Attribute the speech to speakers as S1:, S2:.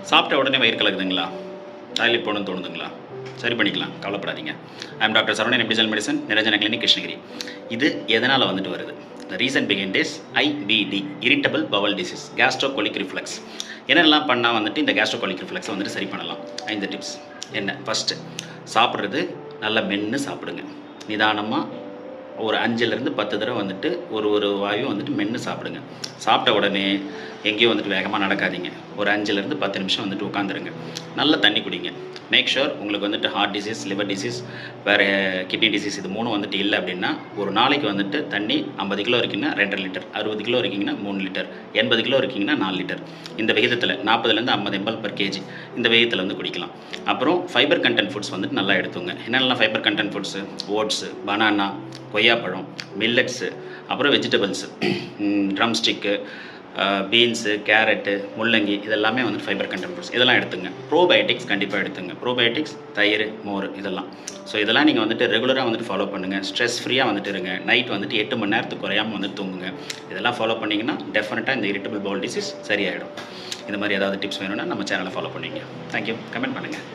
S1: சாப்பிட்ட உடனே வயிறு கலக்குதுங்களா? டாய்லெட் போகணும்னு தோணுதுங்களா? சரி பண்ணிக்கலாம், கவலைப்படாதீங்க. ஐ எம் டாக்டர் சரவணன், எம்டிஜல் மெடிசன், நிரஞ்சன கிளினிக், கிருஷ்ணகிரி. இது எதனால் வந்துட்டு வருது? The reason behind is IBD, irritable bowel disease, gastrocolic reflux. என்னெல்லாம் பண்ணால் வந்துட்டு இந்த gastrocolic reflux வந்துட்டு சரி பண்ணலாம்? 5 டிப்ஸ். என்ன? ஃபஸ்ட்டு, சாப்பிட்றது நல்லா மென்று சாப்பிடுங்க. நிதானமாக ஒரு 5லேருந்து 10 தடவை வந்துட்டு ஒரு வாயும் வந்துட்டு மென்று சாப்பிடுங்க. சாப்பிட்ட உடனே எங்கேயும் வந்துட்டு வேகமாக நடக்காதீங்க. ஒரு 5லேருந்து 10 நிமிஷம் வந்துட்டு உட்காந்துருங்க. நல்லா தண்ணி குடிங்க. மேக் ஷுர் உங்களுக்கு வந்துட்டு ஹார்ட் டிசீஸ், லிவர் டிசீஸ், வேறு கிட்னி டிசீஸ் இது 3 வந்துட்டு இல்லை அப்படின்னா ஒரு நாளைக்கு வந்துட்டு தண்ணி 50 கிலோ இருக்கீங்கன்னா 2 லிட்டர், 60 கிலோ இருக்கீங்கன்னா 3 லிட்டர், 80 கிலோ இருக்கீங்கன்னா 4 லிட்டர். இந்த விகிதத்தில் 40லேருந்து 50 ml per kg இந்த விகிதத்தில் வந்து குடிக்கலாம். அப்புறம் ஃபைபர் கண்டென்ட் ஃபுட்ஸ் வந்துட்டு நல்லா எடுத்துங்க. என்னென்னலாம் fibre content foods? Oats, banana, கொய்யாப்பழம், மில்லட்ஸு, அப்புறம் vegetables, drum stick, beans, carrot, முள்ளங்கி இதெல்லாமே வந்து ஃபைபர் கண்டென்ட் ஃபுட்ஸ். இதெல்லாம் எடுத்துங்க. ப்ரோபயோட்டிக்ஸ் கண்டிப்பாக எடுத்துங்க. ப்ரோபயோட்டிக்ஸ், தயிர், மோர் இதெல்லாம். ஸோ இதெல்லாம் நீங்கள் வந்துட்டு ரெகுலராக வந்துட்டு ஃபாலோ பண்ணுங்கள். ஸ்ட்ரெஸ் ஃப்ரீயாக வந்துட்டு இருங்க. நைட் வந்துட்டு 8 மணி நேரத்துக்கு குறையாமல் வந்துட்டு தூங்குங்க. இதெல்லாம் ஃபாலோ பண்ணிங்கன்னா டெஃபினட்டாக இந்த இரிட்டபிள் பவுல் டிசீஸ் சரியாயிடும். இந்த மாதிரி ஏதாவது டிப்ஸ் வேணும்னா நம்ம சேனலை ஃபாலோ பண்ணுவீங்க. தேங்க்யூ. கமெண்ட் பண்ணுங்கள்.